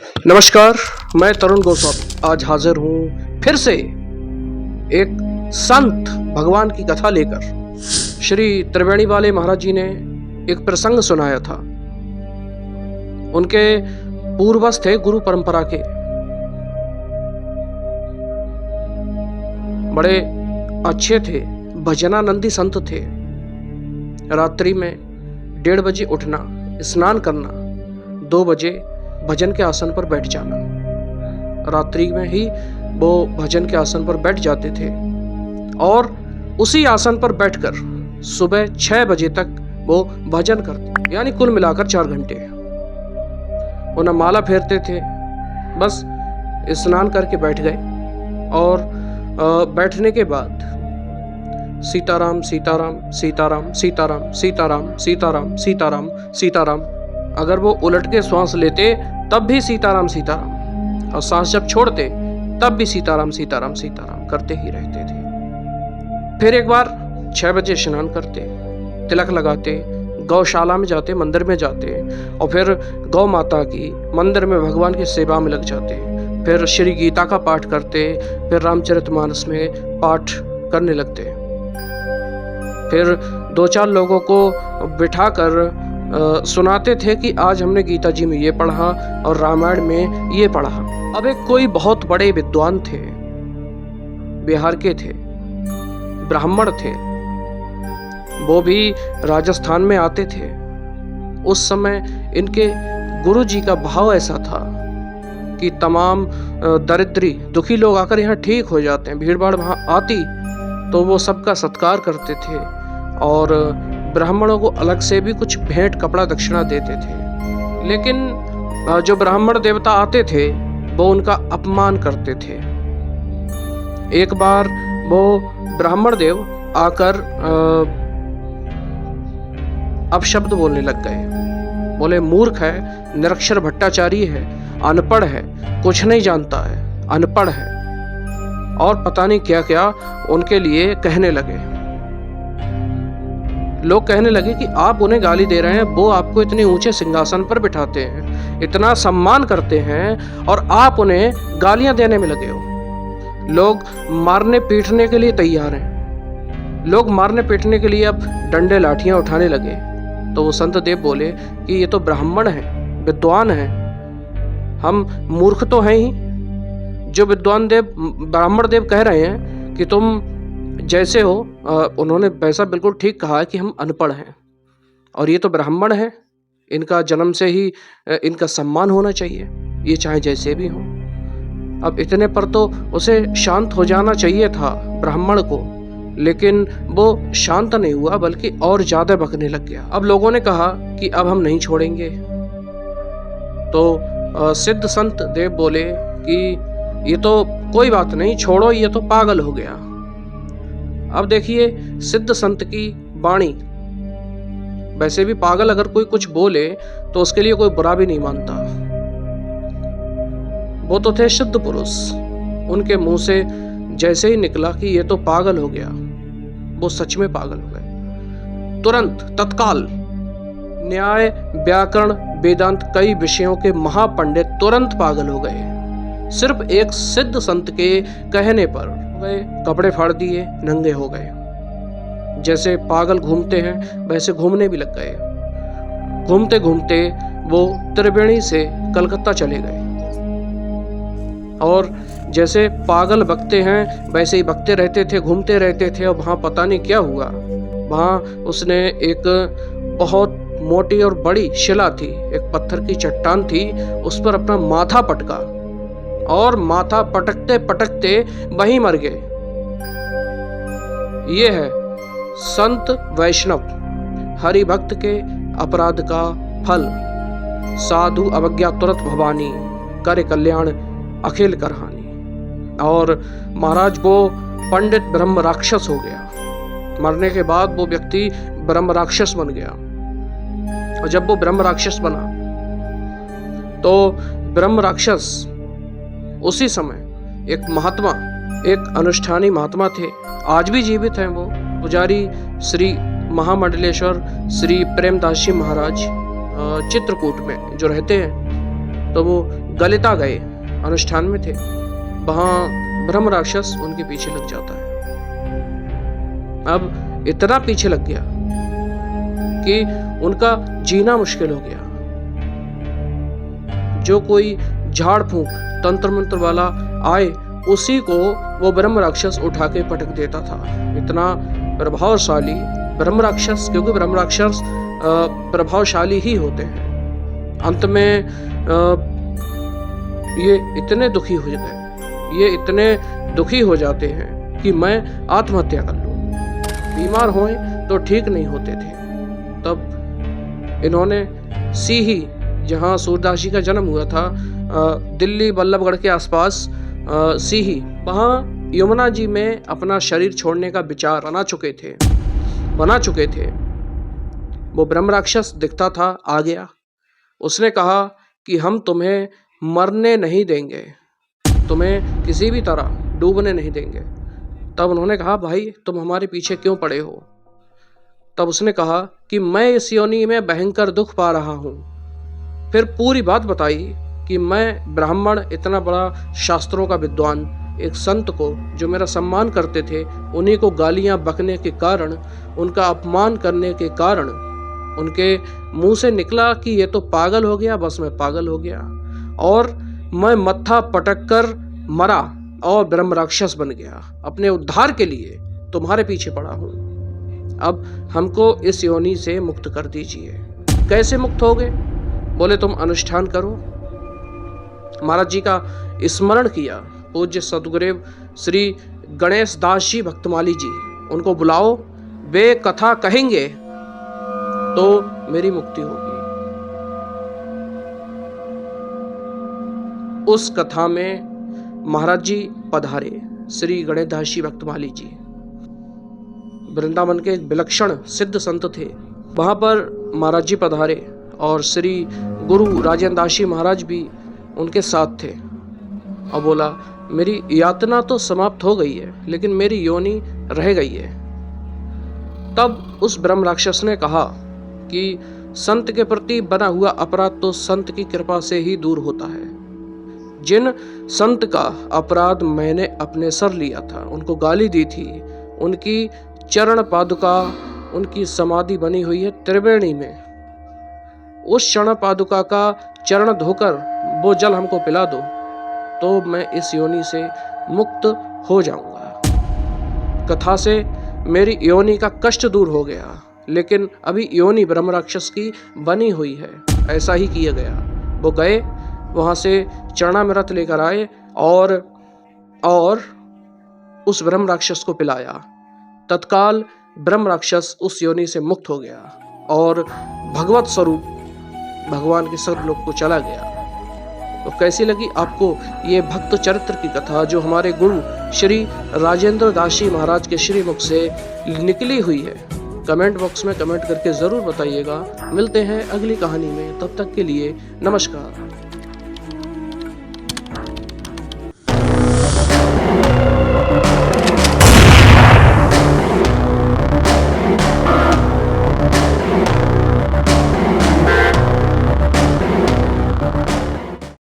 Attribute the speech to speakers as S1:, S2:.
S1: नमस्कार, मैं तरुण गोस्वामी आज हाजिर हूँ फिर से एक संत भगवान की कथा लेकर। श्री त्रिवेणी वाले महाराज जी ने एक प्रसंग सुनाया था। उनके पूर्वज थे गुरु परंपरा के, बड़े अच्छे थे, भजनानंदी संत थे। रात्रि में 1:30 बजे उठना, स्नान करना, 2 बजे भजन के आसन पर बैठ जाना। रात्रि में ही वो भजन के आसन पर बैठ जाते थे और उसी आसन पर बैठकर सुबह 6 बजे तक वो भजन करते, यानी कुल मिलाकर 4 घंटे। वो न माला फेरते थे, बस स्नान करके बैठ गए और बैठने के बाद सीताराम सीताराम सीताराम सीताराम सीताराम सीताराम सीताराम सीताराम, अगर वो उलट के श्वास लेते तब भी सीताराम सीताराम, और सांस जब छोड़ते तब भी सीताराम सीताराम सीताराम करते ही रहते थे। फिर एक बार 6 बजे स्नान करते, तिलक लगाते, गौशाला में जाते, मंदिर में जाते और फिर गौ माता की मंदिर में भगवान की सेवा में लग जाते। फिर श्री गीता का पाठ करते, फिर रामचरितमानस में पाठ करने लगते। फिर 2-4 लोगों को बिठाकर सुनाते थे कि आज हमने गीता जी में ये पढ़ा और रामायण में ये पढ़ा। अब एक कोई बहुत बड़े विद्वान थे, बिहार के थे, ब्राह्मण थे, वो भी राजस्थान में आते थे। उस समय इनके गुरु जी का भाव ऐसा था कि तमाम दरिद्री दुखी लोग आकर यहाँ ठीक हो जाते हैं। भीड़ भाड़ वहाँ आती तो वो सबका सत्कार करते थे और ब्राह्मणों को अलग से भी कुछ भेंट कपड़ा दक्षिणा देते थे। लेकिन जो ब्राह्मण देवता आते थे वो उनका अपमान करते थे। एक बार वो ब्राह्मण देव आकर अपशब्द बोलने लग गए। बोले मूर्ख है, निरक्षर भट्टाचारी है, अनपढ़ है, कुछ नहीं जानता है, अनपढ़ है, और पता नहीं क्या क्या उनके लिए कहने लगे। लोग कहने लगे कि आप उन्हें गाली दे रहे हैं, वो आपको इतने ऊंचे सिंहासन पर बिठाते हैं, इतना सम्मान करते हैं और आप उन्हें गालियां देने में लगे हो। लोग मारने पीटने के लिए तैयार हैं। लोग मारने पीटने के लिए अब डंडे लाठियां उठाने लगे। तो वो संत देव बोले कि ये तो ब्राह्मण हैं, विद्वान हैं, हम मूर्ख तो हैं ही। जो विद्वान देव ब्राह्मण देव कह रहे हैं कि तुम जैसे हो, उन्होंने वैसा बिल्कुल ठीक कहा है कि हम अनपढ़ हैं और ये तो ब्राह्मण हैं, इनका जन्म से ही इनका सम्मान होना चाहिए, ये चाहे जैसे भी हो। अब इतने पर तो उसे शांत हो जाना चाहिए था ब्राह्मण को, लेकिन वो शांत नहीं हुआ बल्कि और ज्यादा बकने लग गया। अब लोगों ने कहा कि अब हम नहीं छोड़ेंगे। तो सिद्ध संत देव बोले कि ये तो कोई बात नहीं, छोड़ो, ये तो पागल हो गया। अब देखिए सिद्ध संत की वाणी, वैसे भी पागल अगर कोई कुछ बोले तो उसके लिए कोई बुरा भी नहीं मानता। वो तो थे सिद्ध पुरुष, उनके मुंह से जैसे ही निकला कि ये तो पागल हो गया, वो सच में पागल हो गए। तुरंत तत्काल न्याय, व्याकरण, वेदांत, कई विषयों के महापंडित तुरंत पागल हो गए। सिर्फ एक सिद्ध संत के कहने पर गए, कपड़े फाड़ दिए, नंगे हो गए। जैसे पागल घूमते हैं वैसे घूमने भी लग गए। घूमते घूमते वो त्रिवेणी से कलकत्ता चले गए और जैसे पागल बकते हैं वैसे ही बकते रहते थे, घूमते रहते थे। और वहाँ पता नहीं क्या हुआ, वहाँ उसने एक बहुत मोटी और बड़ी शिला थी, एक पत्थर की चट्टान थी, उस पर अपना माथा पटका और माथा पटकते पटकते वहीं मर गए। ये है संत वैष्णव, हरि भक्त के अपराध का फल। साधु अवज्ञा तुरत भवानी, करे कल्याण अखिल करहानी। और महाराज वो पंडित ब्रह्म राक्षस हो गया। मरने के बाद वो व्यक्ति ब्रह्म राक्षस बन गया। और जब वो ब्रह्म राक्षस बना तो ब्रह्म राक्षस उसी समय एक महात्मा, एक अनुष्ठानी महात्मा थे, आज भी जीवित हैं वो, पुजारी श्री महामंडलेश्वर श्री प्रेमदास जी महाराज चित्रकूट में जो रहते हैं, तो वो गलिता गए, अनुष्ठान में थे, वहां ब्रह्म राक्षस उनके पीछे लग जाता है। अब इतना पीछे लग गया कि उनका जीना मुश्किल हो गया। जो कोई झाड़ फूंक तंत्र मंत्र वाला आए, उसी को वो ब्रह्म राक्षस उठा के पटक देता था। इतना प्रभावशाली ब्रह्म राक्षस, क्योंकि ब्रह्म राक्षस प्रभावशाली ही होते हैं। अंत में ये इतने दुखी हो जाते हैं कि मैं आत्महत्या कर लूं। बीमार होए तो ठीक नहीं होते थे। तब इन्होंने सीही, जहां सूरदास जी का जन्म हुआ था, दिल्ली बल्लभगढ़ के आसपास सीही, वहां यमुना जी में अपना शरीर छोड़ने का विचार बना चुके थे। वो ब्रह्म राक्षस दिखता था, आ गया। उसने कहा कि हम तुम्हें मरने नहीं देंगे, तुम्हें किसी भी तरह डूबने नहीं देंगे। तब उन्होंने कहा, भाई तुम हमारे पीछे क्यों पड़े हो? तब उसने कहा कि मैं इस योनि में भयंकर दुख पा रहा हूं। फिर पूरी बात बताई कि मैं ब्राह्मण, इतना बड़ा शास्त्रों का विद्वान, एक संत को जो मेरा सम्मान करते थे, उन्हीं को गालियां बकने के कारण, उनका अपमान करने के कारण उनके मुंह से निकला कि ये तो पागल हो गया, बस मैं पागल हो गया और मैं मत्था पटक कर मरा और ब्रह्म राक्षस बन गया। अपने उद्धार के लिए तुम्हारे पीछे पड़ा हूं। अब हमको इस योनि से मुक्त कर दीजिए। कैसे मुक्त होगे? बोले तुम अनुष्ठान करो। महाराज जी का स्मरण किया। पूज्य सदगुरुदेव श्री गणेश दास जी भक्तमाली जी, उनको बुलाओ, वे कथा कहेंगे तो मेरी मुक्ति होगी। उस कथा में महाराज जी पधारे, श्री गणेश दास जी भक्तमाली जी वृंदावन के एक विलक्षण सिद्ध संत थे। वहां पर महाराज जी पधारे और श्री गुरु राजेंद्र दास जी महाराज भी उनके साथ थे। और बोला, मेरी यातना तो समाप्त हो गई है, लेकिन मेरी योनि रह गई है। तब उस ब्रह्म राक्षस ने कहा कि संत के प्रति बना हुआ अपराध तो संत की कृपा से ही दूर होता है। जिन संत का अपराध मैंने अपने सर लिया था, उनको गाली दी थी, उनकी चरण पादुका, उनकी समाधि बनी हुई है त्रिवेणी में, उस चरण पादुका का चरण धोकर वो जल हमको पिला दो तो मैं इस योनि से मुक्त हो जाऊंगा। कथा से मेरी योनि का कष्ट दूर हो गया, लेकिन अभी योनि ब्रह्म राक्षस की बनी हुई है। ऐसा ही किया गया। वो गए, वहां से चरणामृत लेकर आए और उस ब्रह्म राक्षस को पिलाया। तत्काल ब्रह्म राक्षस उस योनि से मुक्त हो गया और भगवत स्वरूप भगवान के सदलोक को चला गया। तो कैसी लगी आपको ये भक्त चरित्र की कथा, जो हमारे गुरु श्री राजेंद्र दास जी महाराज के श्रीमुख से निकली हुई है? कमेंट बॉक्स में कमेंट करके जरूर बताइएगा। मिलते हैं अगली कहानी में, तब तक के लिए नमस्कार।